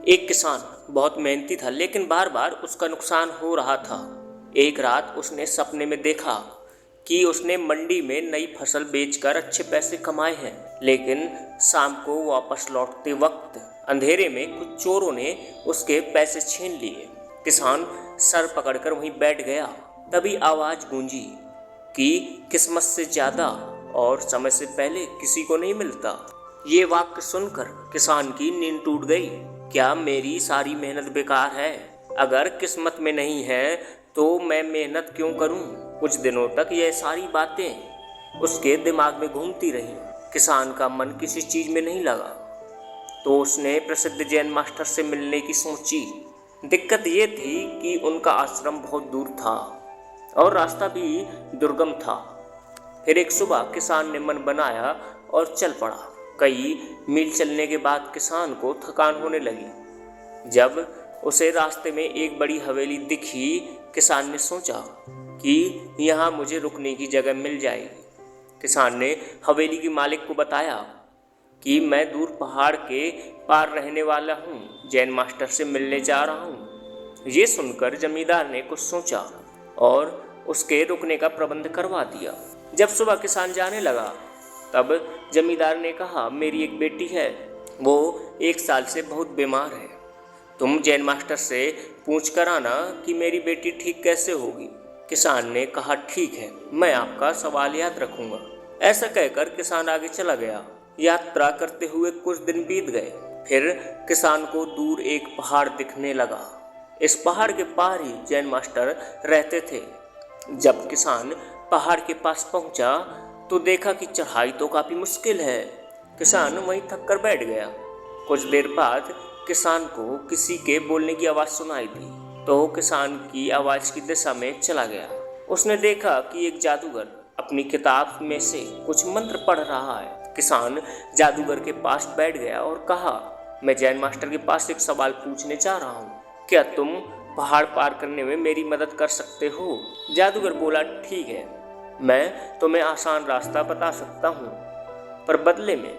एक किसान बहुत मेहनती था, लेकिन बार बार उसका नुकसान हो रहा था। एक रात उसने सपने में देखा कि उसने मंडी में नई फसल बेचकर अच्छे पैसे कमाए हैं, लेकिन शाम को वापस लौटते वक्त अंधेरे में कुछ चोरों ने उसके पैसे छीन लिए। किसान सर पकड़कर वहीं बैठ गया। तभी आवाज गूंजी कि किस्मत से ज्यादा और समय से पहले किसी को नहीं मिलता। ये वाक्य सुनकर किसान की नींद टूट गई। क्या मेरी सारी मेहनत बेकार है? अगर किस्मत में नहीं है तो मैं मेहनत क्यों करूं? कुछ दिनों तक यह सारी बातें उसके दिमाग में घूमती रहीं। किसान का मन किसी चीज में नहीं लगा, तो उसने प्रसिद्ध जैन मास्टर से मिलने की सोची। दिक्कत ये थी कि उनका आश्रम बहुत दूर था और रास्ता भी दुर्गम था। फिर एक सुबह किसान ने मन बनाया और चल पड़ा। कई मील चलने के बाद किसान को थकान होने लगी। जब उसे रास्ते में एक बड़ी हवेली दिखी, किसान ने सोचा कि यहाँ मुझे रुकने की जगह मिल जाएगी। किसान ने हवेली के मालिक को बताया कि मैं दूर पहाड़ के पार रहने वाला हूँ, जैन मास्टर से मिलने जा रहा हूँ। ये सुनकर जमींदार ने कुछ सोचा और उसके रुकने का प्रबंध करवा दिया। जब सुबह किसान जाने लगा, तब जमींदार ने कहा, मेरी एक बेटी है, वो 1 साल से बहुत बीमार है। तुम जैन मास्टर से पूछ कर आना कि मेरी बेटी ठीक कैसे होगी। किसान ने कहा, ठीक है, मैं आपका सवाल याद रखूंगा। ऐसा कहकर किसान आगे चला गया। यात्रा करते हुए कुछ दिन बीत गए। फिर किसान को दूर एक पहाड़ दिखने लगा। इस पहाड़ के पार ही जैन मास्टर रहते थे। जब किसान पहाड़ के पास पहुंचा तो देखा कि चढ़ाई तो काफी मुश्किल है। किसान वहीं थक कर बैठ गया। कुछ देर बाद किसान को किसी के बोलने की आवाज सुनाई दी, तो किसान की आवाज की दिशा में चला गया। उसने देखा कि एक जादूगर अपनी किताब में से कुछ मंत्र पढ़ रहा है। किसान जादूगर के पास बैठ गया और कहा, मैं जैन मास्टर के पास एक सवाल पूछने जा रहा हूँ, क्या तुम पहाड़ पार करने में मेरी मदद कर सकते हो? जादूगर बोला, ठीक है, मैं तुम्हें आसान रास्ता बता सकता हूँ, पर बदले में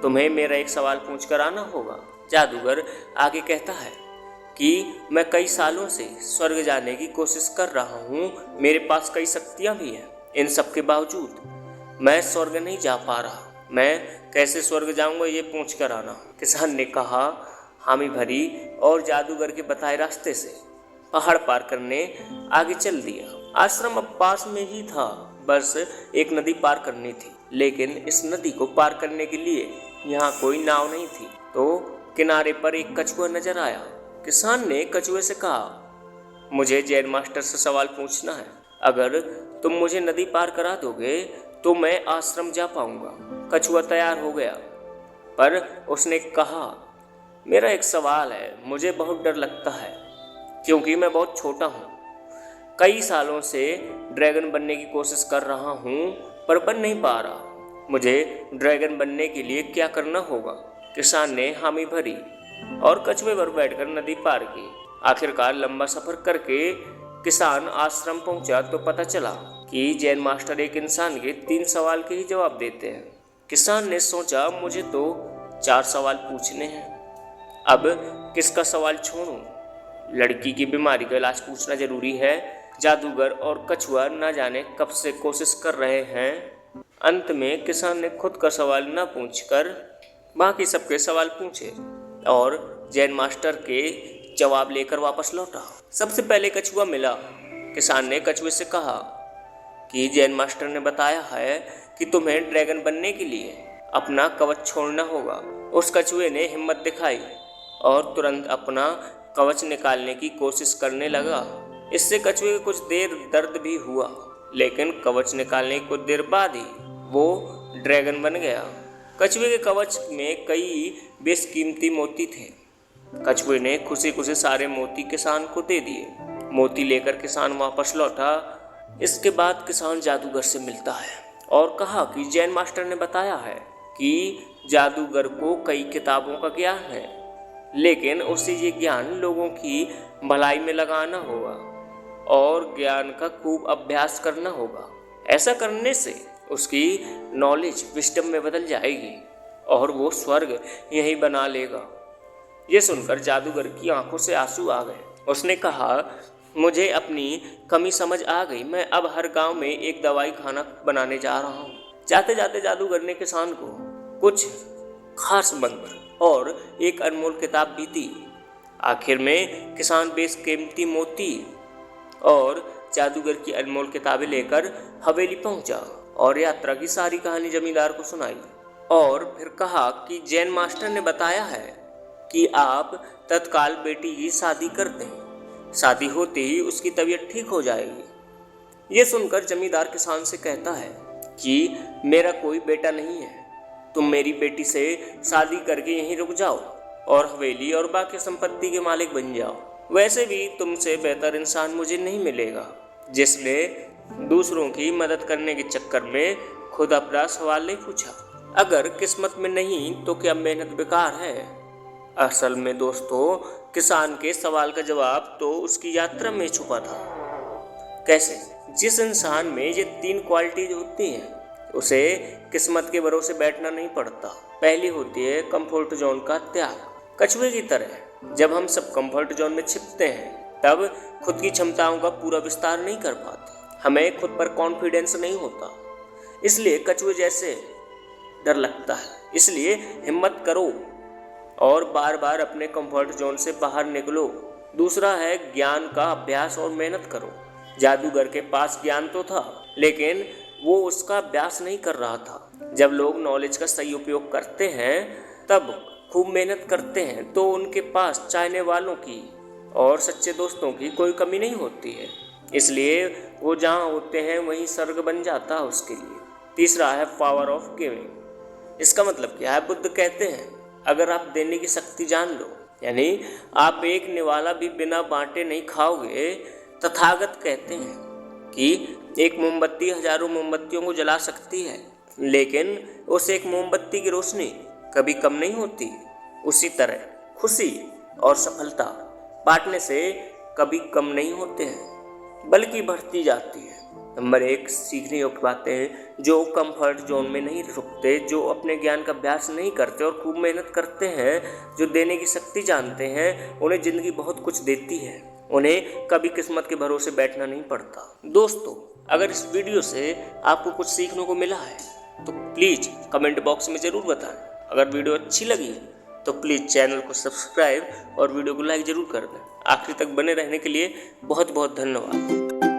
तुम्हें मेरा एक सवाल पूछ कर आना होगा। जादूगर आगे कहता है कि मैं कई सालों से स्वर्ग जाने की कोशिश कर रहा हूँ, मेरे पास कई शक्तियाँ भी हैं। इन सब के बावजूद मैं स्वर्ग नहीं जा पा रहा। मैं कैसे स्वर्ग जाऊँगा, ये पूछ कर आना। किसान ने कहा, हामी भरी और जादूगर के बताए रास्ते से पहाड़ पार करने आगे चल दिया। आश्रम अब पास में ही था, बस एक नदी पार करनी थी। लेकिन इस नदी को पार करने के लिए यहाँ कोई नाव नहीं थी। तो किनारे पर एक कछुआ नजर आया। किसान ने कछुए से कहा, मुझे जैन मास्टर से सवाल पूछना है। अगर तुम मुझे नदी पार करा दोगे तो मैं आश्रम जा पाऊंगा। कछुआ तैयार हो गया, पर उसने कहा, मेरा एक सवाल है, मुझे बहुत डर लगता है क्योंकि मैं बहुत छोटा हूँ। कई सालों से ड्रैगन बनने की कोशिश कर रहा हूँ, पर बन नहीं पा रहा। मुझे ड्रैगन बनने के लिए क्या करना होगा? किसान ने हामी भरी और कछुए पर बैठकर नदी पार की। आखिरकार लंबा सफर करके किसान आश्रम पहुंचा तो पता चला कि जैन मास्टर एक इंसान के 3 सवाल के ही जवाब देते हैं। किसान ने सोचा, मुझे तो 4 सवाल पूछने हैं, अब किसका सवाल छोड़ूं? लड़की की बीमारी का इलाज पूछना जरूरी है। जादूगर और कछुआ न जाने कब से कोशिश कर रहे हैं। अंत में किसान ने खुद का सवाल न पूछकर बाकी सबके सवाल पूछे और जैन मास्टर के जवाब लेकर वापस लौटा। सबसे पहले कछुआ मिला। किसान ने कछुए से कहा कि जैन मास्टर ने बताया है कि तुम्हें ड्रैगन बनने के लिए अपना कवच छोड़ना होगा। उस कछुए ने हिम्मत दिखाई और तुरंत अपना कवच निकालने की कोशिश करने लगा। इससे कछुए को कुछ देर दर्द भी हुआ, लेकिन कवच निकालने की कुछ देर बाद ही वो ड्रैगन बन गया। कछुए के कवच में कई बेशकीमती मोती थे। कछुए ने खुशी खुशी सारे मोती किसान को दे दिए। मोती लेकर किसान वापस लौटा। इसके बाद किसान जादूगर से मिलता है और कहा कि जैन मास्टर ने बताया है कि जादूगर को कई किताबों का ज्ञान है, लेकिन उसे ये ज्ञान लोगों की भलाई में लगाना होगा और ज्ञान का खूब अभ्यास करना होगा। ऐसा करने से उसकी नॉलेज विस्डम में बदल जाएगी और वो स्वर्ग यहीं बना लेगा। ये सुनकर जादूगर की आंखों से आंसू आ गए। उसने कहा, मुझे अपनी कमी समझ आ गई। मैं अब हर गांव में एक दवाई खाना बनाने जा रहा हूँ। जाते जाते जादूगर ने किसान को कुछ खास मंत्र और एक अनमोल किताब भी दी। आखिर में किसान बेशकीमती मोती और जादूगर की अनमोल किताबें लेकर हवेली पहुंचा और यात्रा की सारी कहानी जमींदार को सुनाई। और फिर कहा कि जैन मास्टर ने बताया है कि आप तत्काल बेटी की शादी कर दें। शादी होते ही उसकी तबीयत ठीक हो जाएगी। ये सुनकर जमींदार किसान से कहता है कि मेरा कोई बेटा नहीं है, तुम मेरी बेटी से शादी करके यहीं रुक जाओ और हवेली और बाकी संपत्ति के मालिक बन जाओ। वैसे भी तुमसे बेहतर इंसान मुझे नहीं मिलेगा, जिसने दूसरों की मदद करने के चक्कर में खुद अपना सवाल नहीं पूछा। अगर किस्मत में नहीं तो क्या मेहनत बेकार है? असल में दोस्तों, किसान के सवाल का जवाब तो उसकी यात्रा में छुपा था। कैसे? जिस इंसान में ये 3 क्वालिटीज होती हैं उसे किस्मत के भरोसे बैठना नहीं पड़ता। पहली होती है कंफर्ट जोन का त्याग। कछुए की तरह जब हम सब कंफर्ट जोन में छिपते हैं तब खुद की क्षमताओं का पूरा विस्तार नहीं कर पाते। हमें खुद पर कॉन्फिडेंस नहीं होता, इसलिए कछुए जैसे डर लगता है। इसलिए हिम्मत करो और बार बार अपने कंफर्ट जोन से बाहर निकलो। दूसरा है ज्ञान का अभ्यास और मेहनत करो। जादूगर के पास ज्ञान तो था, लेकिन वो उसका अभ्यास नहीं कर रहा था। जब लोग नॉलेज का सही उपयोग करते हैं तब खूब मेहनत करते हैं तो उनके पास चाहने वालों की और सच्चे दोस्तों की कोई कमी नहीं होती है। इसलिए वो जहाँ होते हैं वहीं स्वर्ग बन जाता है उसके लिए। तीसरा है पावर ऑफ गिविंग। इसका मतलब क्या है? बुद्ध कहते हैं अगर आप देने की शक्ति जान लो, यानी आप एक निवाला भी बिना बांटे नहीं खाओगे। तथागत कहते हैं कि एक मोमबत्ती हजारों मोमबत्तियों को जला सकती है, लेकिन उस एक मोमबत्ती की रोशनी कभी कम नहीं होती। उसी तरह खुशी और सफलता बांटने से कभी कम नहीं होते हैं, बल्कि बढ़ती जाती है। नंबर 1, सीखने योग्य बातें। जो कंफर्ट जोन में नहीं रुकते, जो अपने ज्ञान का अभ्यास नहीं करते और खूब मेहनत करते हैं, जो देने की शक्ति जानते हैं, उन्हें ज़िंदगी बहुत कुछ देती है। उन्हें कभी किस्मत के भरोसे बैठना नहीं पड़ता। दोस्तों, अगर इस वीडियो से आपको कुछ सीखने को मिला है तो प्लीज़ कमेंट बॉक्स में ज़रूर बताएं। अगर वीडियो अच्छी लगी तो प्लीज़ चैनल को सब्सक्राइब और वीडियो को लाइक ज़रूर कर दें। आखिर तक बने रहने के लिए बहुत बहुत धन्यवाद।